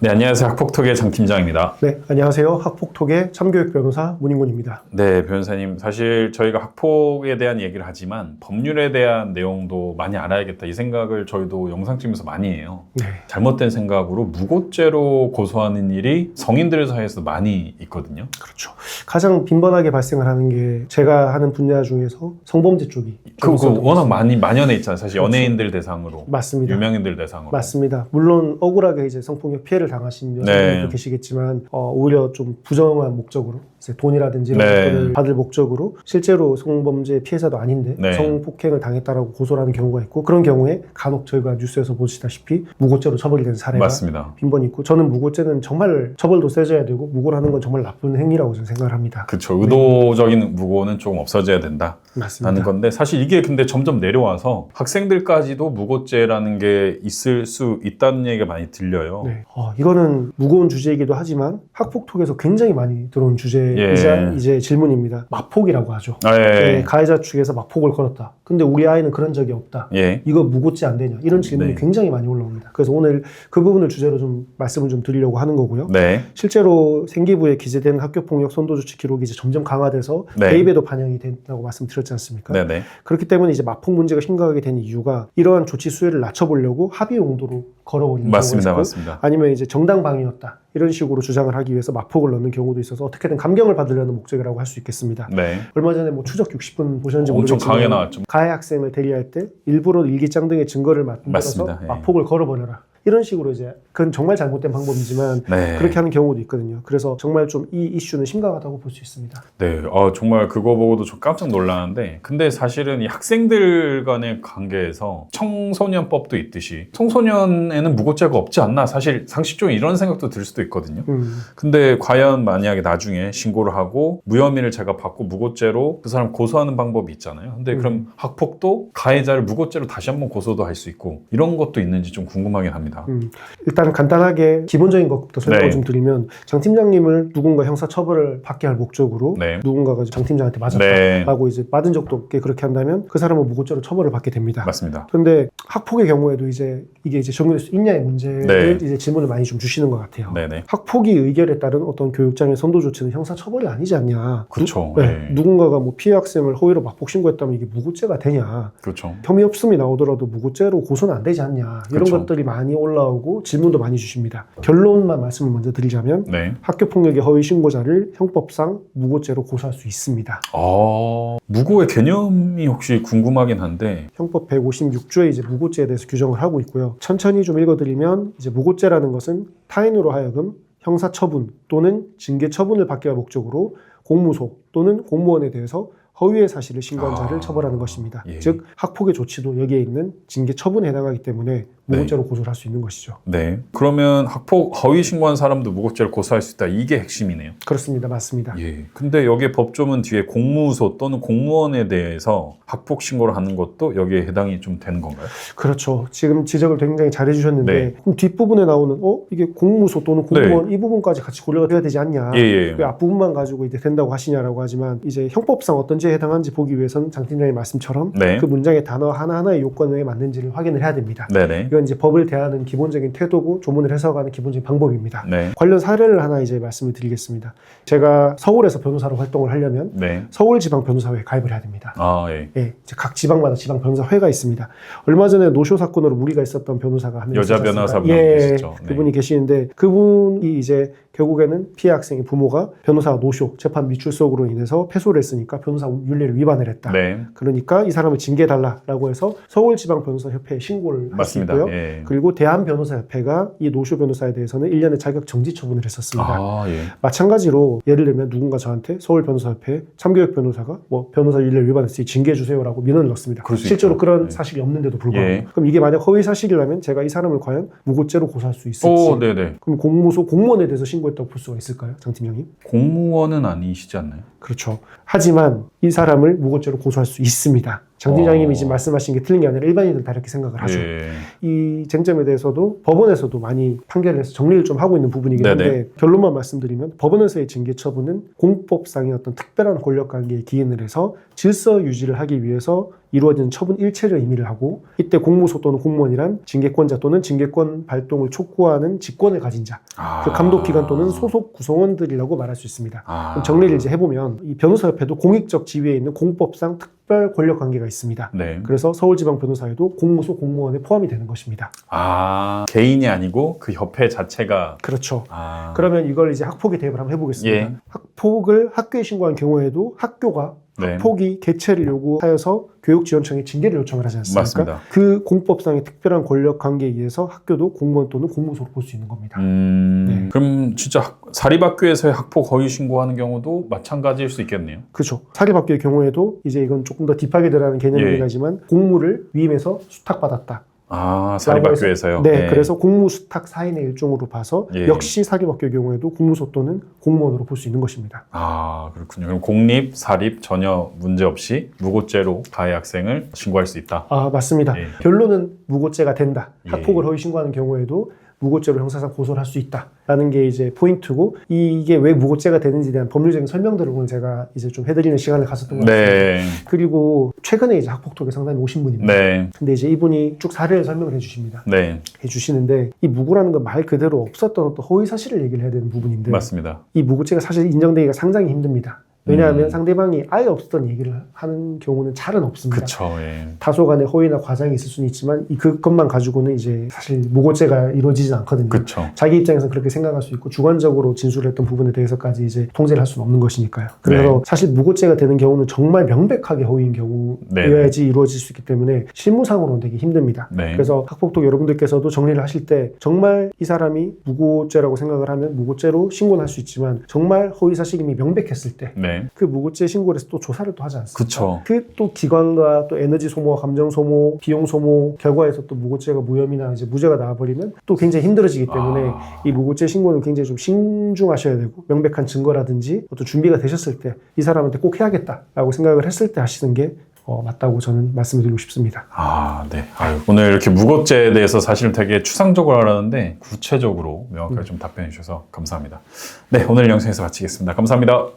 네, 안녕하세요. 학폭톡의 장 팀장입니다. 네, 안녕하세요. 학폭톡의 참교육 변호사 문인곤입니다. 네, 변호사님. 사실 저희가 학폭에 대한 얘기를 하지만 법률에 대한 내용도 많이 알아야겠다. 이 생각을 저희도 영상 찍으면서 많이 해요. 네. 잘못된 생각으로 무고죄로 고소하는 일이 성인들 사이에서 많이 있거든요. 그렇죠. 가장 빈번하게 발생을 하는 게 제가 하는 분야 중에서 성범죄 쪽이 그거 워낙 많이 만연해 있잖아요. 사실 그렇죠. 연예인들 대상으로. 맞습니다. 유명인들 대상으로. 맞습니다. 물론 억울하게 이제 성폭력 피해를 당하신 여성분도 계시겠지만 오히려 좀 부정한 목적으로 이제 돈이라든지 이런 것들을 받을 목적으로 실제로 성범죄 피해자도 아닌데 성폭행을 당했다라고 고소를 하는 경우가 있고, 그런 경우에 간혹 저희가 뉴스에서 보시다시피 무고죄로 처벌이 된 사례가 맞습니다. 빈번히 있고, 저는 무고죄는 정말 처벌도 세져야 되고 무고를 하는 건 정말 나쁜 행위라고 저는 생각을 합니다. 그렇죠. 의도적인 무고는 조금 없어져야 된다. 맞습니다. 하는 건데, 사실 이게 근데 점점 내려와서 학생들까지도 무고죄라는 게 있을 수 있다는 얘기가 많이 들려요. 네. 이거는 무거운 주제이기도 하지만 학폭톡에서 굉장히 많이 들어온 주제이자 이제 질문입니다. 마폭이라고 하죠. 네, 가해자 측에서 마폭을 걸었다. 근데 우리 아이는 그런 적이 없다. 이거 무고죄 안 되냐? 이런 질문이 굉장히 많이 올라옵니다. 그래서 오늘 그 부분을 주제로 좀 말씀을 좀 드리려고 하는 거고요. 실제로 생기부에 기재된 학교폭력 선도조치 기록이 이제 점점 강화돼서 대입에도 반영이 된다고 말씀드렸지 않습니까? 그렇기 때문에 이제 마폭 문제가 심각하게 된 이유가 이러한 조치 수위를 낮춰보려고 합의 용도로 걸어버리는 경우가 있고, 아니면 이제 정당방위였다 이런 식으로 주장을 하기 위해서 마폭을 넣는 경우도 있어서 어떻게든 감경을 받으려는 목적이라고 할 수 있겠습니다. 얼마 전에 뭐 추적 60분 보셨는지 엄청 모르겠지만 강하게 나왔죠. 가해 학생을 대리할 때 일부러 일기장 등의 증거를 만들어서 마폭을 걸어버려라. 이런 식으로 이제 그건 정말 잘못된 방법이지만 그렇게 하는 경우도 있거든요. 그래서 정말 좀 이 이슈는 심각하다고 볼 수 있습니다. 네, 정말 그거 보고도 좀 깜짝 놀랐는데, 근데 사실은 이 학생들 간의 관계에서 청소년법도 있듯이 청소년에는 무고죄가 없지 않나, 사실 상식적으로 이런 생각도 들 수도 있거든요. 근데 과연 만약에 나중에 신고를 하고 무혐의를 제가 받고 무고죄로 그 사람 고소하는 방법이 있잖아요. 근데 그럼 학폭도 가해자를 무고죄로 다시 한번 고소도 할 수 있고, 이런 것도 있는지 좀 궁금하긴 합니다. 일단 간단하게 기본적인 것부터 설명을 좀 드리면, 장 팀장님을 누군가 형사 처벌을 받게 할 목적으로 누군가가 장 팀장한테 맞았다라고 이제 받은 적도 없게 그렇게 한다면 그 사람은 무고죄로 처벌을 받게 됩니다. 맞습니다. 그런데 학폭의 경우에도 이제 이게 이제 적용될 수 있냐의 문제를 이제 질문을 많이 좀 주시는 것 같아요. 학폭이 의결에 따른 어떤 교육장의 선도 조치는 형사 처벌이 아니지 않냐. 그렇죠. 누군가가 뭐 피해 학생을 허위로 마폭 신고했다면 이게 무고죄가 되냐. 혐의 없음이 나오더라도 무고죄로 고소는 안 되지 않냐. 이런 것들이 많이 올라오고 질문도 많이 주십니다. 결론만 말씀을 먼저 드리자면 학교폭력의 허위 신고자를 형법상 무고죄로 고소할 수 있습니다. 무고의 개념이 혹시 궁금하긴 한데, 형법 156조에 이제 무고죄에 대해서 규정을 하고 있고요. 천천히 좀 읽어드리면, 이제 무고죄라는 것은 타인으로 하여금 형사처분 또는 징계처분을 받게 할 목적으로 공무소 또는 공무원에 대해서 허위의 사실을 신고한 자를 처벌하는 것입니다. 즉 학폭의 조치도 여기에 있는 징계 처분에 해당하기 때문에 무고죄로 고소를 할 수 있는 것이죠. 그러면 학폭 허위 신고한 사람도 무고죄로 고소할 수 있다. 이게 핵심이네요. 그렇습니다. 맞습니다. 근데 여기에 법조문 뒤에 공무소 또는 공무원에 대해서 학폭 신고를 하는 것도 여기에 해당이 좀 되는 건가요? 그렇죠. 지금 지적을 굉장히 잘 해주셨는데 그럼 뒷부분에 나오는 이게 공무소 또는 공무원 이 부분까지 같이 고려가 돼야 되지 않냐. 왜 앞부분만 가지고 이제 된다고 하시냐라고 하지만, 이제 형법상 어떤 죄에 해당하는지 보기 위해서는 장 팀장님 말씀처럼 그 문장의 단어 하나하나의 요건에 맞는지를 확인을 해야 됩니다. 이건 이제 법을 대하는 기본적인 태도고 조문을 해석하는 기본적인 방법입니다. 관련 사례를 하나 이제 말씀을 드리겠습니다. 제가 서울에서 변호사로 활동을 하려면 서울지방변호사회에 가입을 해야 됩니다. 이제 각 지방마다 지방 변호사회가 있습니다. 얼마 전에 노쇼 사건으로 무리가 있었던 변호사가 한 명 여자 변호사분 계시죠. 그분이 계시는데, 그분이 이제 결국에는 피해 학생의 부모가 변호사가 노쇼 재판 미출석으로 인해서 패소를 했으니까 변호사 윤리를 위반을 했다. 그러니까 이 사람을 징계해달라고 해서 서울지방변호사협회에 신고를 했고요. 그리고 대한변호사협회가 이 노쇼 변호사에 대해서는 1년의 자격 정지 처분을 했었습니다. 마찬가지로 예를 들면 누군가 저한테 서울변호사협회 참교육 변호사가 뭐 변호사 윤리를 위반했으니 징계해주세요라고 민원을 넣습니다. 실제로 그런 사실이 없는데도 불구하고 그럼 이게 만약 허위 사실이라면 제가 이 사람을 과연 무고죄로 고소할 수 있을지. 그럼 공무소 공무원에 대해서 신고했다고 볼 수가 있을까요, 장 팀장님? 공무원은 아니시지 않나요? 그렇죠. 하지만 이 사람을 무고죄로 고소할 수 있습니다. 장 팀장님이 지금 말씀하신 게 틀린 게 아니라 일반인들은 다 이렇게 생각을 하죠. 이 쟁점에 대해서도 법원에서도 많이 판결을 해서 정리를 좀 하고 있는 부분이긴 한데 결론만 말씀드리면 법원에서의 징계 처분은 공법상의 어떤 특별한 권력관계에 기인을 해서 질서 유지를 하기 위해서 이루어지는 처분 일체를 의미를 하고 이때 공무소 또는 공무원이란 징계권자 또는 징계권 발동을 촉구하는 직권을 가진 자, 그 감독기관 또는 소속 구성원들이라고 말할 수 있습니다. 그럼 정리를 이제 해보면 이 변호사협회도 공익적 지위에 있는 공법상 특별 권력 관계가 있습니다. 그래서 서울지방변호사에도 공무소 공무원에 포함이 되는 것입니다. 개인이 아니고 그 협회 자체가 그렇죠. 그러면 이걸 이제 학폭에 대입을 한번 해보겠습니다. 학폭을 학교에 신고한 경우에도 학교가 학폭이 개최를 요구하여서 교육지원청에 징계를 요청을 하지 않습니까? 맞습니다. 그 공법상의 특별한 권력 관계에 의해서 학교도 공무원 또는 공무소로 볼 수 있는 겁니다. 그럼 진짜 사립학교에서의 학폭 허위 신고하는 경우도 마찬가지일 수 있겠네요. 그렇죠. 사립학교의 경우에도 이제 이건 조금 더 딥하게 들어가는 개념이긴 하지만 공무를 위임해서 수탁받았다. 사립학교에서요? 그래서 공무수탁 사인의 일종으로 봐서 역시 사립학교의 경우에도 공무소 또는 공무원으로 볼 수 있는 것입니다. 그렇군요. 그럼 공립, 사립 전혀 문제 없이 무고죄로 가해 학생을 신고할 수 있다? 맞습니다. 결론은 무고죄가 된다. 학폭을 허위 신고하는 경우에도 무고죄로 형사상 고소를 할 수 있다라는 게 이제 포인트고 이게 왜 무고죄가 되는지에 대한 법률적인 설명들을 오늘 제가 이제 좀 해드리는 시간을 가졌던 것 같습니다. 그리고 최근에 이제 학폭독에 상담이 오신 분입니다. 근데 이제 이분이 쭉 사례를 설명을 해주십니다. 해주시는데 이 무고라는 건 말 그대로 없었던 어떤 허위 사실을 얘기를 해야 되는 부분인데 맞습니다. 이 무고죄가 사실 인정되기가 상당히 힘듭니다. 왜냐하면 상대방이 아예 없었던 얘기를 하는 경우는 잘은 없습니다. 다소간의 허위나 과장이 있을 수는 있지만 그것만 가지고는 이제 사실 무고죄가 이루어지진 않거든요. 자기 입장에서 그렇게 생각할 수 있고 주관적으로 진술을 했던 부분에 대해서까지 이제 통제를 할 수는 없는 것이니까요. 그래서 사실 무고죄가 되는 경우는 정말 명백하게 허위인 경우여야지 이루어질 수 있기 때문에 실무상으로는 되게 힘듭니다. 그래서 학폭독 여러분들께서도 정리를 하실 때 정말 이 사람이 무고죄라고 생각을 하면 무고죄로 신고는 할 수 있지만 정말 허위 사실임이 명백했을 때 그 무고죄 신고를 해서 또 조사를 또 하지 않습니까? 그 또 기관과 또 에너지 소모, 감정 소모, 비용 소모 결과에서 또 무고죄가 무혐의나 이제 무죄가 나와버리면 또 굉장히 힘들어지기 때문에 이 무고죄 신고는 굉장히 좀 신중하셔야 되고 명백한 증거라든지 어떤 준비가 되셨을 때 이 사람한테 꼭 해야겠다라고 생각을 했을 때 하시는 게 맞다고 저는 말씀드리고 싶습니다. 오늘 이렇게 무고죄에 대해서 사실은 되게 추상적으로 알았는데 구체적으로 명확하게 좀 답변해 주셔서 감사합니다. 오늘 영상에서 마치겠습니다. 감사합니다.